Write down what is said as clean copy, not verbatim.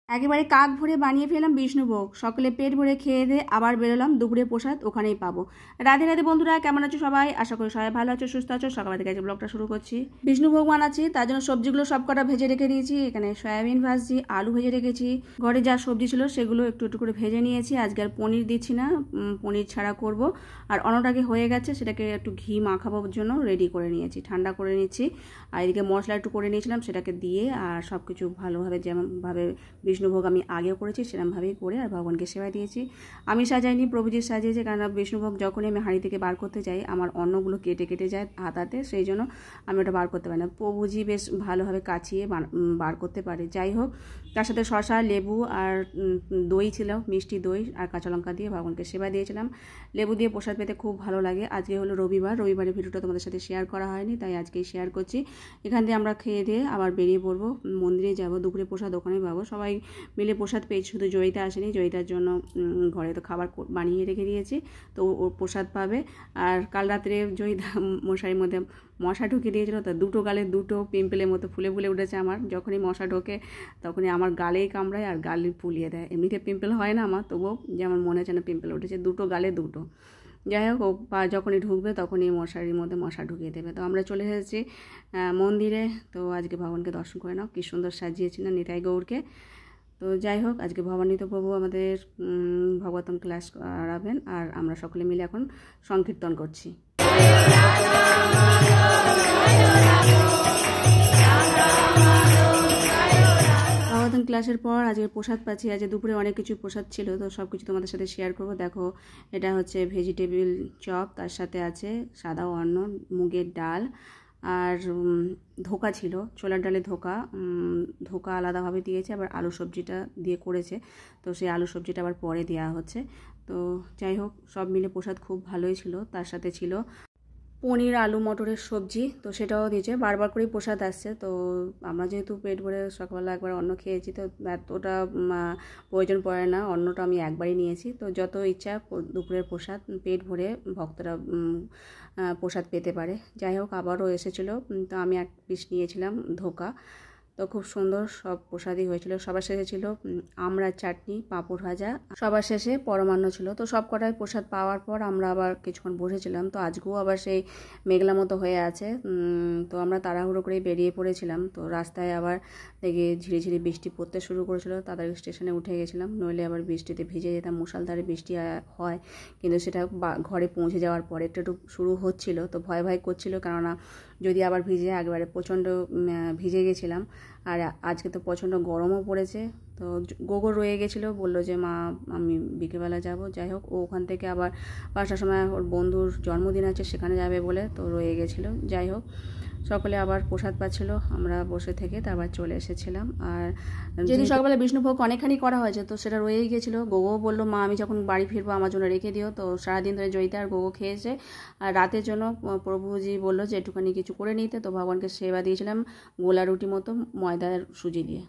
একেবারে কাক ভরে বানিয়ে ফেলাম বিষ্ণুভোগ। সকলে পেট ভরে খেয়ে দিয়ে আবার বেরোলাম দুপুরে প্রসাদ ওখানেই পাবো। রাধে রাধে বন্ধুরা, কেমন আছো সবাই? আশা করি সবাই ভালো আছো, সুস্থ আছো। সকাল থেকে আজকে ব্লগটা শুরু করছি। বিষ্ণুভোগ বানাচ্ছি, তার জন্য সবজিগুলো সব কটা ভেজে রেখে দিয়েছি। এখানে সয়াবিন ভাজছি, আলু ভেজে রেখেছি। ঘরে যা সবজি ছিল সেগুলো একটু একটু করে ভেজে নিয়েছি। আজকে আর পনির দিচ্ছি না, পনির ছাড়া করব। আর অন্যটাকে হয়ে গেছে, সেটাকে একটু ঘি মাখাবার জন্য রেডি করে নিয়েছি, ঠান্ডা করে নিচ্ছি। আর এদিকে মশলা একটু করে নিয়েছিলাম, সেটাকে দিয়ে আর সব কিছু ভালোভাবে যেমনভাবে বিষ্ণুভোগ আমি আগেও করেছি সেরকমভাবেই করে আর ভগবানকে সেবা দিয়েছি। আমি সাজাইনি, প্রভুজি সাজিয়েছে, কারণ বিষ্ণুভোগ যখনই আমি হাঁড়ি থেকে বার করতে যাই আমার অন্নগুলো কেটে কেটে যায় হাতাতে, সেই জন্য আমি ওটা বার করতে পারি না। প্রভুজি বেশ ভালোভাবে কাচিয়ে বার করতে পারে। যাই হোক, তার সাথে শসা, লেবু আর দই ছিল, মিষ্টি দই আর কাঁচা লঙ্কা দিয়ে ভগবানকে সেবা দিয়েছিলাম। লেবু দিয়ে প্রসাদ পেতে খুব ভালো লাগে। আজকে হলো রবিবারের ভিডিওটা তোমাদের সাথে শেয়ার করা হয়নি, তাই আজকেই শেয়ার করছি। এখান দিয়ে আমরা খেয়ে দিয়ে আবার বেরিয়ে পড়বো, মন্দিরে যাব। দুপুরে প্রসাদ ওখানে পাবো, সবাই মিলে প্রসাদ পেয়েছি। শুধু জয়িতা আসেনি, জয়িতার জন্য ঘরে তো খাবার বানিয়ে রেখে দিয়েছি, তো ও প্রসাদ পাবে। আর কাল রাত্রে জয়িতা মশারির মধ্যে মশা ঢুকিয়ে দিয়েছিল, তো দুটো গালে দুটো পিম্পলের মতো ফুলে ফুলে উঠেছে আমার। যখনই মশা ঢোকে তখনই আমার গালেই কামড়ায় আর গালে ফুলিয়ে দেয়। এমনিতে পিম্পল হয় না আমার, তবুও যেমন মনে হচ্ছে না পিম্পল উঠেছে, দুটো গালে দুটো। যাই হোক, ও পা যখনই ঢুকবে তখনই মশারির মধ্যে মশা ঢুকিয়ে দেবে। তো আমরা চলে এসেছি মন্দিরে। তো আজকে ভগবানকে দর্শন করে নাও, কী সুন্দর সাজিয়েছি না নিতাই গৌরকে। তো যাই হোক, আজকে ভবানীত প্রভু আমাদের ভগবতম ক্লাস করাবেন আর আমরা সকলে মিলে এখন সংকীর্তন করছি। ভগবতম ক্লাসের পর আজকে প্রসাদ পাচ্ছি। আজকে দুপুরে অনেক কিছু প্রসাদ ছিল, তো সব কিছু তোমাদের সাথে শেয়ার করব। দেখো, এটা হচ্ছে ভেজিটেবিল চপ, তার সাথে আছে সাদা অন্ন, মুগের ডাল আর ধোকা ছিল, ছোলার ডালের ধোকা। ধোকা আলাদাভাবে দিয়েছে, আবার আলু সবজিটা দিয়ে করেছে, তো সেই আলু সবজিটা আবার পরে দেওয়া হচ্ছে। তো যাই হোক, সব মিলে প্রসাদ খুব ভালোই ছিল। তার সাথে ছিল পনির, আলু মটরের সবজি, তো সেটাও দিয়েছে। বারবার করেই প্রসাদ আসছে। তো আমরা যেহেতু পেট ভরে সকালবেলা একবার অন্ন খেয়েছি, তো এতটা প্রয়োজন পড়ে না, অন্নটা আমি একবারই নিয়েছি। তো যত ইচ্ছা দুপুরের প্রসাদ পেট ভরে ভক্তরা প্রসাদ পেতে পারে। যাই হোক, আবারও এসেছিলো, তো আমি এক পিস নিয়েছিলাম ধোকা। তো খুব সুন্দর সব প্রসাদই হয়েছিল। সবার শেষে ছিল আমড়ার চাটনি, পাঁপড় ভাজা, সবার শেষে পরমান্ন ছিল। তো সব কটাই প্রসাদ পাওয়ার পর আমরা আবার কিছুক্ষণ বসেছিলাম। তো আজকেও আবার সেই মেঘলা মতো হয়ে আছে। তো আমরা তাড়াহুড়ো করে বেরিয়ে পড়েছিলাম। তো রাস্তায় আবার দেখে ঝিরিঝিরি বৃষ্টি পড়তে শুরু করেছিল, তাড়াতাড়ি স্টেশনে উঠে গেছিলাম, নইলে আবার বৃষ্টিতে ভিজে যেতাম। মুষলধারে বৃষ্টি হয়, কিন্তু সেটা ঘরে পৌঁছে যাওয়ার পরে একটু একটু শুরু হচ্ছিল। তো ভয় ভয় করছিল, কেননা যদি আবার ভিজে, একবারে প্রচণ্ড ভিজে গেছিলাম। আর আজকে তো প্রচণ্ড গরমও পড়েছে। তো গোগো রয়ে গেছিলো, বললো যে মা আমি বিকেলবেলা যাব। যাই হোক, ও ওখান থেকে আবার 5টার সময় ওর বন্ধুর জন্মদিন আছে, সেখানে যাবে বলে তো রয়ে গেছিলো। যাই হোক, সকলে আবার প্রসাদ পাচ্ছিলো, আমরা বসে থেকে তারপর চলে এসেছিলাম। আর যেহেতু সকালবেলা বিষ্ণুভোগ অনেকখানি করা হয়েছে, তো সেটা রয়েই গেছিলো। গোগো বললো মা আমি যখন বাড়ি ফিরবো আমার জন্য রেখে দিও। তো সারাদিন ধরে জয়িতা আর গোগো খেয়েছে। আর রাতের জন্য প্রভুজি বললো যে একটুখানি কিছু করে নিতে, তো ভগবানকে সেবা দিয়েছিলাম গোলা রুটি মতো ময়দার সুজি দিয়ে।